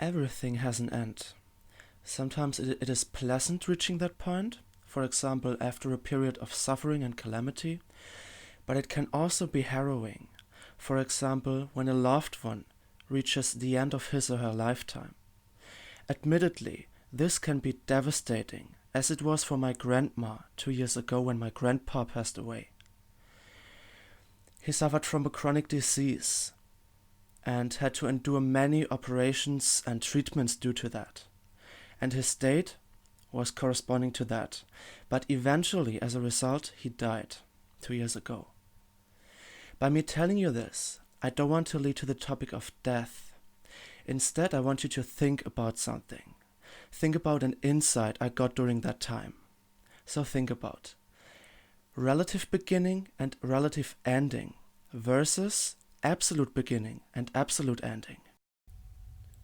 Everything has an end. Sometimes it is pleasant reaching that point, for example, after a period of suffering and calamity, but it can also be harrowing, for example, when a loved one reaches the end of his or her lifetime. Admittedly, this can be devastating, as it was for my grandma 2 years ago when my grandpa passed away. He suffered from a chronic disease and had to endure many operations and treatments due to that. And his state was corresponding to that. But eventually, as a result, he died 2 years ago. By me telling you this, I don't want to lead to the topic of death. Instead, I want you to think about something. Think about an insight I got during that time. So think about relative beginning and relative ending versus absolute beginning and absolute ending.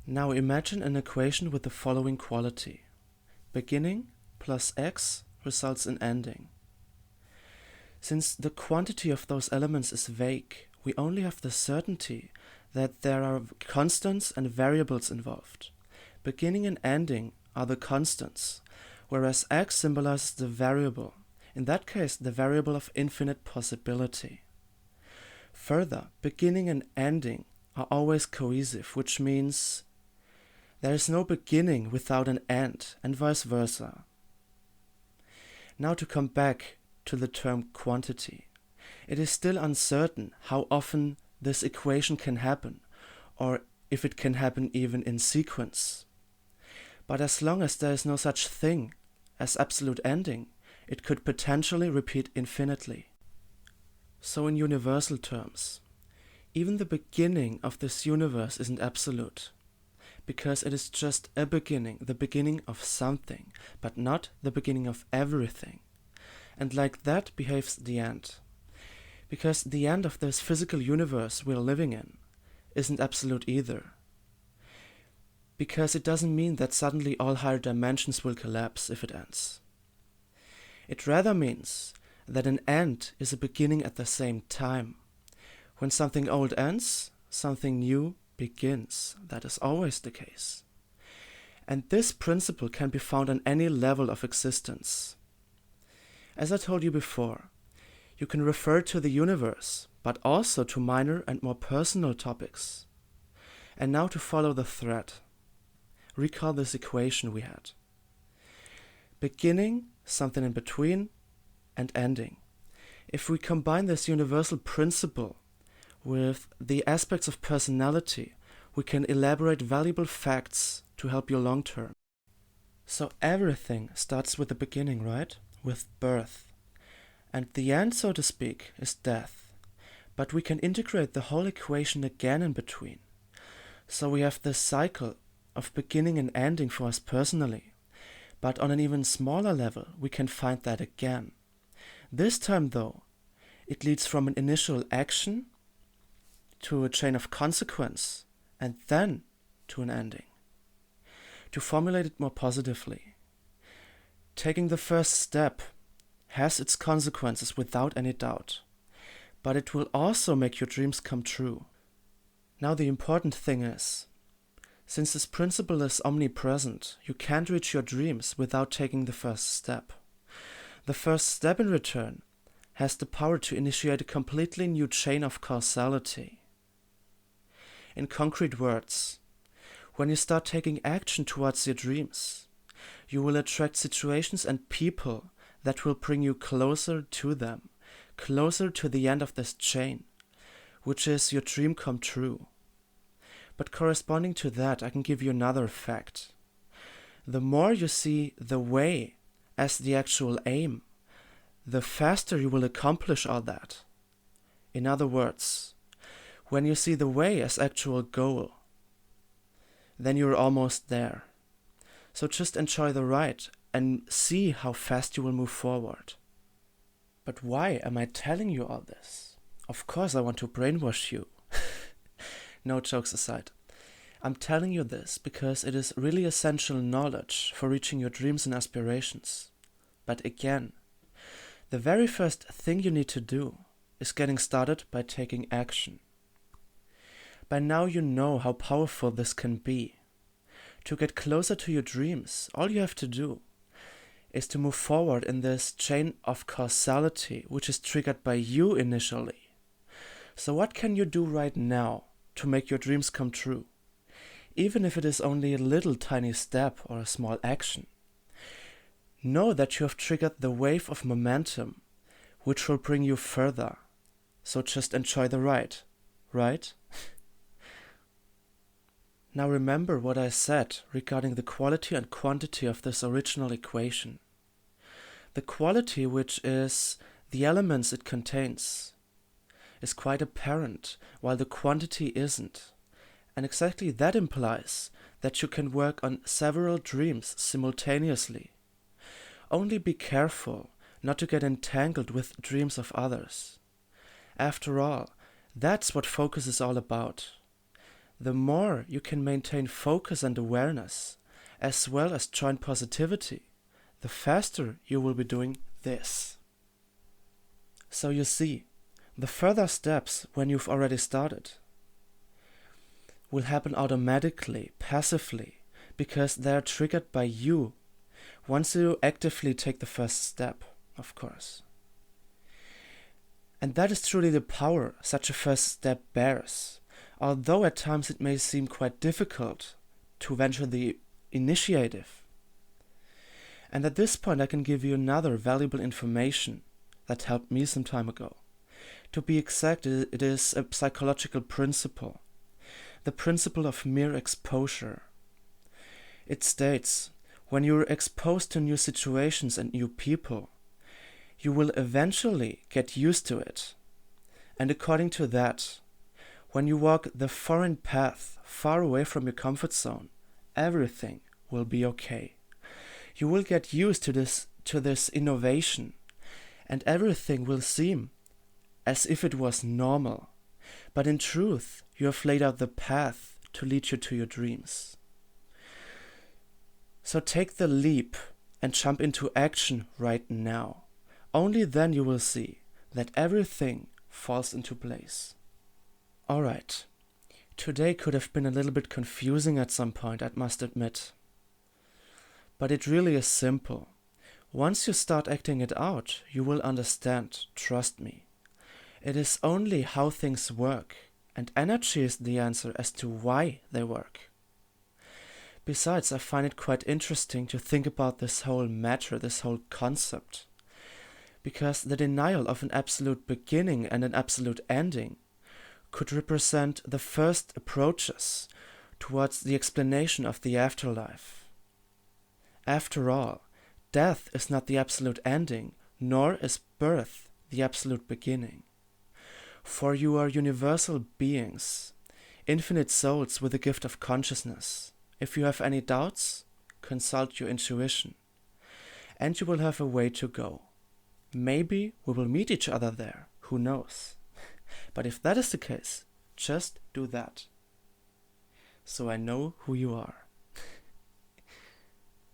Now imagine an equation with the following quality. Beginning plus x results in ending. Since the quantity of those elements is vague, we only have the certainty that there are constants and variables involved. Beginning and ending are the constants, whereas x symbolizes the variable, in that case the variable of infinite possibility. Further, beginning and ending are always cohesive, which means there is no beginning without an end, and vice versa. Now to come back to the term quantity. It is still uncertain how often this equation can happen, or if it can happen even in sequence. But as long as there is no such thing as absolute ending, it could potentially repeat infinitely. So in universal terms, even the beginning of this universe isn't absolute, because it is just a beginning, the beginning of something, but not the beginning of everything. And like that behaves the end. Because the end of this physical universe we're living in isn't absolute either. Because it doesn't mean that suddenly all higher dimensions will collapse if it ends. It rather means that an end is a beginning at the same time. When something old ends, something new begins. That is always the case. And this principle can be found on any level of existence. As I told you before, you can refer to the universe, but also to minor and more personal topics. And now to follow the thread. Recall this equation we had. Beginning, something in between, and ending. If we combine this universal principle with the aspects of personality, we can elaborate valuable facts to help you long term. So everything starts with the beginning, right? With birth. And the end, so to speak, is death. But we can integrate the whole equation again in between. So we have this cycle of beginning and ending for us personally. But on an even smaller level, we can find that again. This time, though, it leads from an initial action to a chain of consequence, and then to an ending. To formulate it more positively, taking the first step has its consequences without any doubt, but it will also make your dreams come true. Now the important thing is, since this principle is omnipresent, you can't reach your dreams without taking the first step. The first step in return has the power to initiate a completely new chain of causality. In concrete words, when you start taking action towards your dreams, you will attract situations and people that will bring you closer to them, closer to the end of this chain, which is your dream come true. But corresponding to that, I can give you another fact. The more you see the way as the actual aim, the faster you will accomplish all that. In other words, when you see the way as actual goal, then you're almost there. So just enjoy the ride and see how fast you will move forward. But why am I telling you all this? Of course I want to brainwash you. No, jokes aside. I'm telling you this because it is really essential knowledge for reaching your dreams and aspirations. But again, the very first thing you need to do is getting started by taking action. By now you know how powerful this can be. To get closer to your dreams, all you have to do is to move forward in this chain of causality, which is triggered by you initially. So what can you do right now to make your dreams come true? Even if it is only a little tiny step or a small action. Know that you have triggered the wave of momentum, which will bring you further. So just enjoy the ride, right? Now remember what I said regarding the quality and quantity of this original equation. The quality, which is the elements it contains, is quite apparent, while the quantity isn't. And exactly that implies that you can work on several dreams simultaneously. Only be careful not to get entangled with dreams of others. After all, that's what focus is all about. The more you can maintain focus and awareness, as well as joint positivity, the faster you will be doing this. So you see, the further steps when you've already started will happen automatically, passively, because they are triggered by you once you actively take the first step, of course. And that is truly the power such a first step bears. Although at times it may seem quite difficult to venture the initiative. And at this point I can give you another valuable information that helped me some time ago. To be exact, it is a psychological principle. The principle of mere exposure. It states, when you're exposed to new situations and new people, you will eventually get used to it. And according to that, when you walk the foreign path far away from your comfort zone, everything will be okay. You will get used to this innovation, and everything will seem as if it was normal. But in truth, you have laid out the path to lead you to your dreams. So take the leap and jump into action right now. Only then you will see that everything falls into place. Alright, today could have been a little bit confusing at some point, I must admit. But it really is simple. Once you start acting it out, you will understand, trust me. It is only how things work, and energy is the answer as to why they work. Besides, I find it quite interesting to think about this whole matter, this whole concept. Because the denial of an absolute beginning and an absolute ending could represent the first approaches towards the explanation of the afterlife. After all, death is not the absolute ending, nor is birth the absolute beginning. For you are universal beings, infinite souls with the gift of consciousness. If you have any doubts, consult your intuition, and you will have a way to go. Maybe we will meet each other there, who knows? But if that is the case, just do that. So I know who you are.